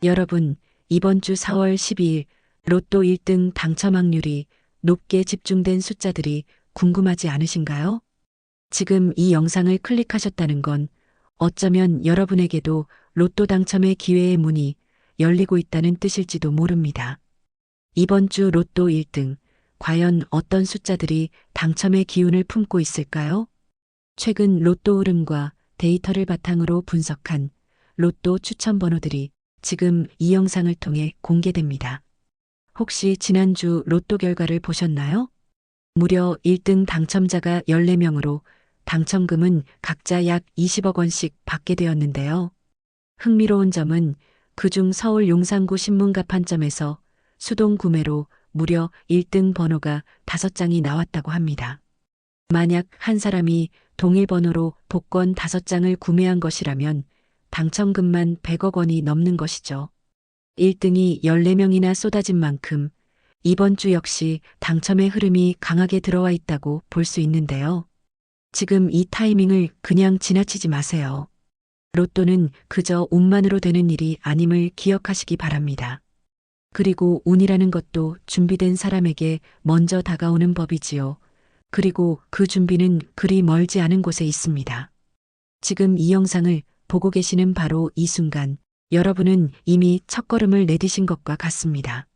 여러분, 이번 주 4월 12일 로또 1등 당첨 확률이 높게 집중된 숫자들이 궁금하지 않으신가요? 지금 이 영상을 클릭하셨다는 건 어쩌면 여러분에게도 로또 당첨의 기회의 문이 열리고 있다는 뜻일지도 모릅니다. 이번 주 로또 1등, 과연 어떤 숫자들이 당첨의 기운을 품고 있을까요? 최근 로또 흐름과 데이터를 바탕으로 분석한 로또 추천 번호들이 지금 이 영상을 통해 공개됩니다. 혹시 지난주 로또 결과를 보셨나요? 무려 1등 당첨자가 14명으로 당첨금은 각자 약 20억 원씩 받게 되었는데요. 흥미로운 점은 그중 서울 용산구 신문가판점에서 수동 구매로 무려 1등 번호가 5장이 나왔다고 합니다. 만약 한 사람이 동일 번호로 복권 5장을 구매한 것이라면 당첨금만 100억 원이 넘는 것이죠. 1등이 14명이나 쏟아진 만큼 이번 주 역시 당첨의 흐름이 강하게 들어와 있다고 볼 수 있는데요. 지금 이 타이밍을 그냥 지나치지 마세요. 로또는 그저 운만으로 되는 일이 아님을 기억하시기 바랍니다. 그리고 운이라는 것도 준비된 사람에게 먼저 다가오는 법이지요. 그리고 그 준비는 그리 멀지 않은 곳에 있습니다. 지금 이 영상을 보고 계시는 바로 이 순간, 여러분은 이미 첫걸음을 내디신 것과 같습니다.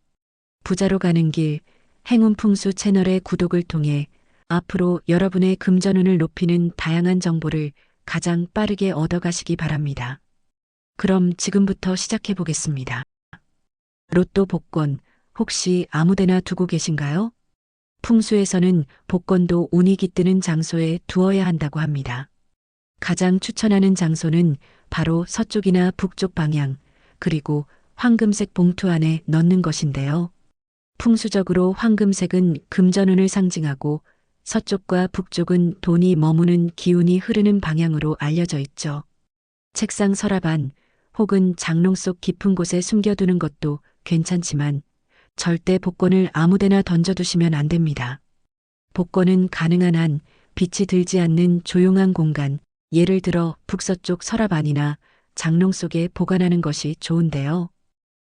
부자로 가는 길, 행운풍수 채널의 구독을 통해 앞으로 여러분의 금전운을 높이는 다양한 정보를 가장 빠르게 얻어가시기 바랍니다. 그럼 지금부터 시작해 보겠습니다. 로또 복권, 혹시 아무데나 두고 계신가요? 풍수에서는 복권도 운이 깃드는 장소에 두어야 한다고 합니다. 가장 추천하는 장소는 바로 서쪽이나 북쪽 방향, 그리고 황금색 봉투 안에 넣는 것인데요. 풍수적으로 황금색은 금전운을 상징하고 서쪽과 북쪽은 돈이 머무는 기운이 흐르는 방향으로 알려져 있죠. 책상 서랍 안 혹은 장롱 속 깊은 곳에 숨겨두는 것도 괜찮지만 절대 복권을 아무데나 던져두시면 안 됩니다. 복권은 가능한 한 빛이 들지 않는 조용한 공간, 예를 들어 북서쪽 서랍 안이나 장롱 속에 보관하는 것이 좋은데요.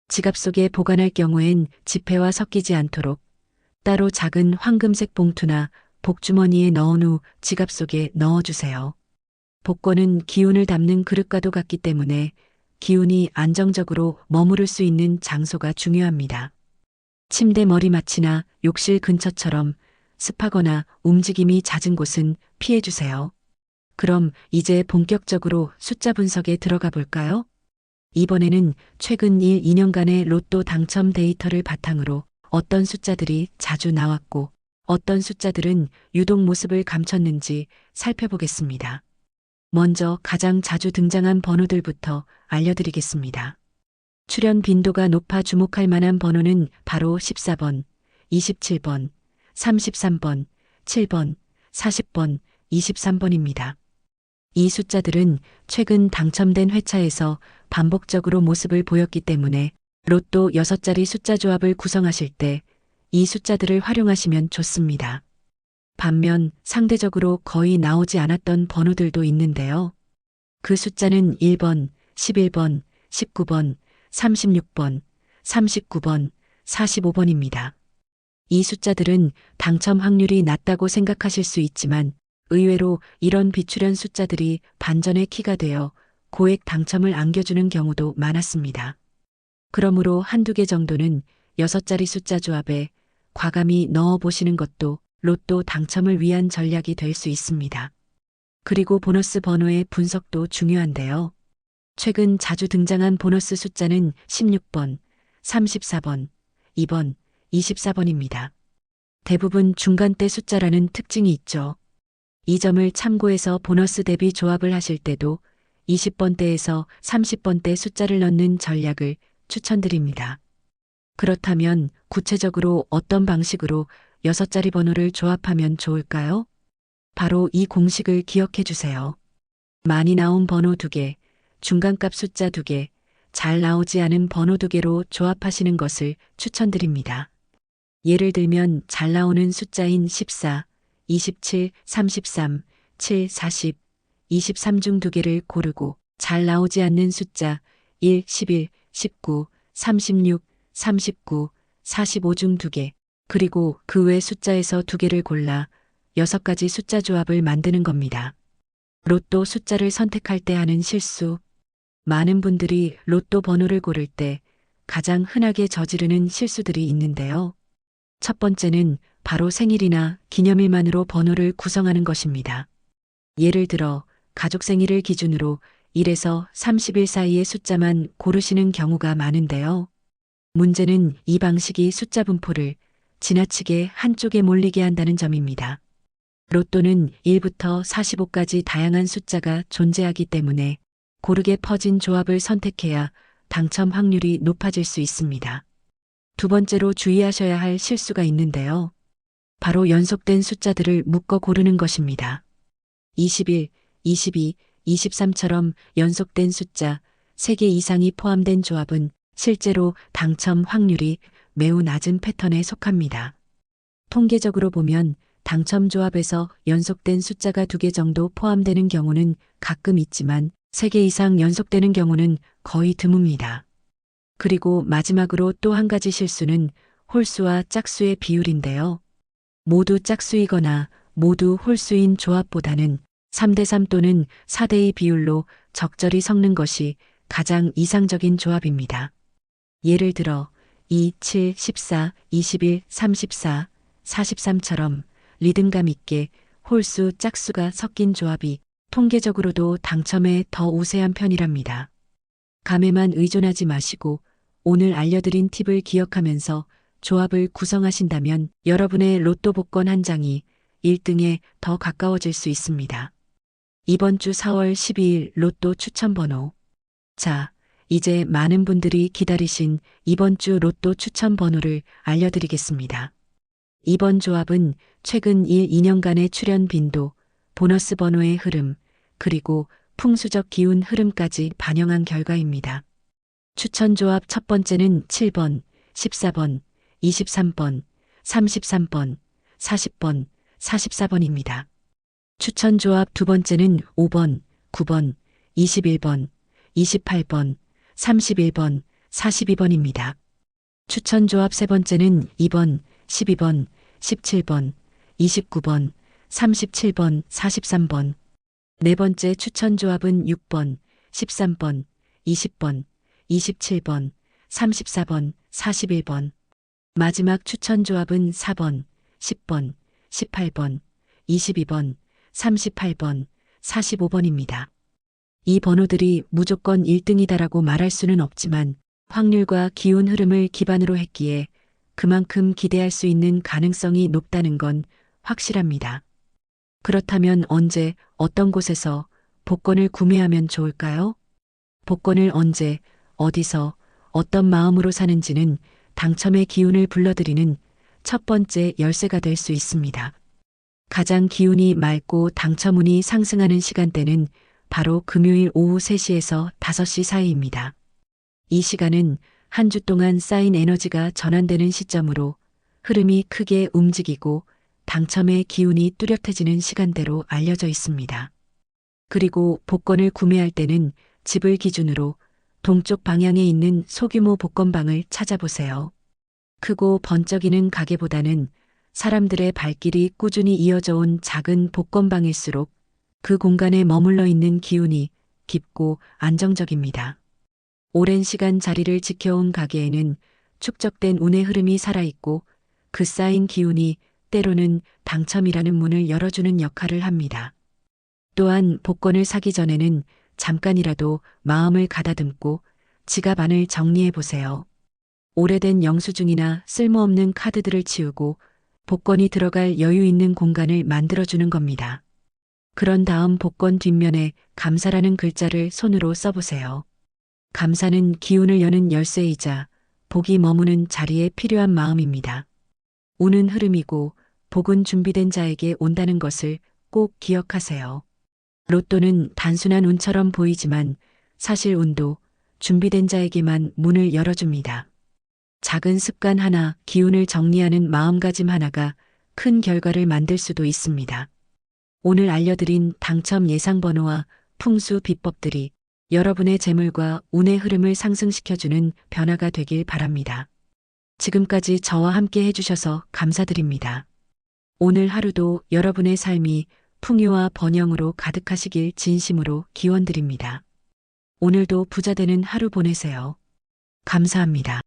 지갑 속에 보관할 경우엔 지폐와 섞이지 않도록 따로 작은 황금색 봉투나 복주머니에 넣은 후 지갑 속에 넣어주세요. 복권은 기운을 담는 그릇과도 같기 때문에 기운이 안정적으로 머무를 수 있는 장소가 중요합니다. 침대 머리맡이나 욕실 근처처럼 습하거나 움직임이 잦은 곳은 피해주세요. 그럼 이제 본격적으로 숫자 분석에 들어가 볼까요? 이번에는 최근 1, 2년간의 로또 당첨 데이터를 바탕으로 어떤 숫자들이 자주 나왔고 어떤 숫자들은 유독 모습을 감췄는지 살펴보겠습니다. 먼저 가장 자주 등장한 번호들부터 알려드리겠습니다. 출현 빈도가 높아 주목할 만한 번호는 바로 14번, 27번, 33번, 7번, 40번, 23번입니다. 이 숫자들은 최근 당첨된 회차에서 반복적으로 모습을 보였기 때문에 로또 6자리 숫자 조합을 구성하실 때 이 숫자들을 활용하시면 좋습니다. 반면 상대적으로 거의 나오지 않았던 번호들도 있는데요. 그 숫자는 1번, 11번, 19번, 36번, 39번, 45번입니다. 이 숫자들은 당첨 확률이 낮다고 생각하실 수 있지만 의외로 이런 비출현 숫자들이 반전의 키가 되어 고액 당첨을 안겨주는 경우도 많았습니다. 그러므로 한두 개 정도는 6자리 숫자 조합에 과감히 넣어보시는 것도 로또 당첨을 위한 전략이 될 수 있습니다. 그리고 보너스 번호의 분석도 중요한데요. 최근 자주 등장한 보너스 숫자는 16번, 34번, 2번, 24번입니다. 대부분 중간대 숫자라는 특징이 있죠. 이 점을 참고해서 보너스 대비 조합을 하실 때도 20번대에서 30번대 숫자를 넣는 전략을 추천드립니다. 그렇다면 구체적으로 어떤 방식으로 6자리 번호를 조합하면 좋을까요? 바로 이 공식을 기억해 주세요. 많이 나온 번호 2개, 중간값 숫자 2개, 잘 나오지 않은 번호 2개로 조합하시는 것을 추천드립니다. 예를 들면 잘 나오는 숫자인 14, 27, 33, 7, 40, 23 중 2개를 고르고 잘 나오지 않는 숫자 1, 11, 19, 36, 39, 45 중 2개, 그리고 그 외 숫자에서 2개를 골라 6가지 숫자 조합을 만드는 겁니다. 로또 숫자를 선택할 때 하는 실수. 많은 분들이 로또 번호를 고를 때 가장 흔하게 저지르는 실수들이 있는데요. 첫 번째는 바로 생일이나 기념일만으로 번호를 구성하는 것입니다. 예를 들어 가족 생일을 기준으로 1에서 30일 사이의 숫자만 고르시는 경우가 많은데요. 문제는 이 방식이 숫자 분포를 지나치게 한쪽에 몰리게 한다는 점입니다. 로또는 1부터 45까지 다양한 숫자가 존재하기 때문에 고르게 퍼진 조합을 선택해야 당첨 확률이 높아질 수 있습니다. 두 번째로 주의하셔야 할 실수가 있는데요. 바로 연속된 숫자들을 묶어 고르는 것입니다. 21, 22, 23처럼 연속된 숫자 3개 이상이 포함된 조합은 실제로 당첨 확률이 매우 낮은 패턴에 속합니다. 통계적으로 보면 당첨 조합에서 연속된 숫자가 2개 정도 포함되는 경우는 가끔 있지만 3개 이상 연속되는 경우는 거의 드뭅니다. 그리고 마지막으로 또 한 가지 실수는 홀수와 짝수의 비율인데요. 모두 짝수이거나 모두 홀수인 조합보다는 3대3 또는 4대2 비율로 적절히 섞는 것이 가장 이상적인 조합입니다. 예를 들어 2, 7, 14, 21, 34, 43처럼 리듬감 있게 홀수, 짝수가 섞인 조합이 통계적으로도 당첨에 더 우세한 편이랍니다. 감에만 의존하지 마시고 오늘 알려드린 팁을 기억하면서 조합을 구성하신다면 여러분의 로또 복권 한 장이 1등에 더 가까워질 수 있습니다. 이번 주 4월 12일 로또 추천 번호. 자, 이제 많은 분들이 기다리신 이번 주 로또 추천 번호를 알려드리겠습니다. 이번 조합은 최근 1, 2년간의 출현 빈도, 보너스 번호의 흐름, 그리고 풍수적 기운 흐름까지 반영한 결과입니다. 추천 조합 첫 번째는 7번, 14번, 23번, 33번, 40번, 44번입니다. 추천 조합 두 번째는 5번, 9번, 21번, 28번, 31번, 42번입니다. 추천 조합 세 번째는 2번, 12번, 17번, 29번, 37번, 43번. 네 번째 추천 조합은 6번, 13번, 20번, 27번, 34번, 41번. 마지막 추천 조합은 4번, 10번, 18번, 22번, 38번, 45번입니다. 이 번호들이 무조건 1등이다라고 말할 수는 없지만 확률과 기운 흐름을 기반으로 했기에 그만큼 기대할 수 있는 가능성이 높다는 건 확실합니다. 그렇다면 언제, 어떤 곳에서 복권을 구매하면 좋을까요? 복권을 언제, 어디서, 어떤 마음으로 사는지는 당첨의 기운을 불러들이는 첫 번째 열쇠가 될 수 있습니다. 가장 기운이 맑고 당첨운이 상승하는 시간대는 바로 금요일 오후 3시에서 5시 사이입니다. 이 시간은 한 주 동안 쌓인 에너지가 전환되는 시점으로 흐름이 크게 움직이고 당첨의 기운이 뚜렷해지는 시간대로 알려져 있습니다. 그리고 복권을 구매할 때는 집을 기준으로 동쪽 방향에 있는 소규모 복권방을 찾아보세요. 크고 번쩍이는 가게보다는 사람들의 발길이 꾸준히 이어져 온 작은 복권방일수록 그 공간에 머물러 있는 기운이 깊고 안정적입니다. 오랜 시간 자리를 지켜온 가게에는 축적된 운의 흐름이 살아있고 그 쌓인 기운이 때로는 당첨이라는 문을 열어주는 역할을 합니다. 또한 복권을 사기 전에는 잠깐이라도 마음을 가다듬고 지갑 안을 정리해 보세요. 오래된 영수증이나 쓸모없는 카드들을 치우고 복권이 들어갈 여유 있는 공간을 만들어주는 겁니다. 그런 다음 복권 뒷면에 감사라는 글자를 손으로 써보세요. 감사는 기운을 여는 열쇠이자 복이 머무는 자리에 필요한 마음입니다. 운은 흐름이고 복은 준비된 자에게 온다는 것을 꼭 기억하세요. 로또는 단순한 운처럼 보이지만 사실 운도 준비된 자에게만 문을 열어줍니다. 작은 습관 하나, 기운을 정리하는 마음가짐 하나가 큰 결과를 만들 수도 있습니다. 오늘 알려드린 당첨 예상 번호와 풍수 비법들이 여러분의 재물과 운의 흐름을 상승시켜주는 변화가 되길 바랍니다. 지금까지 저와 함께 해주셔서 감사드립니다. 오늘 하루도 여러분의 삶이 풍요와 번영으로 가득하시길 진심으로 기원드립니다. 오늘도 부자 되는 하루 보내세요. 감사합니다.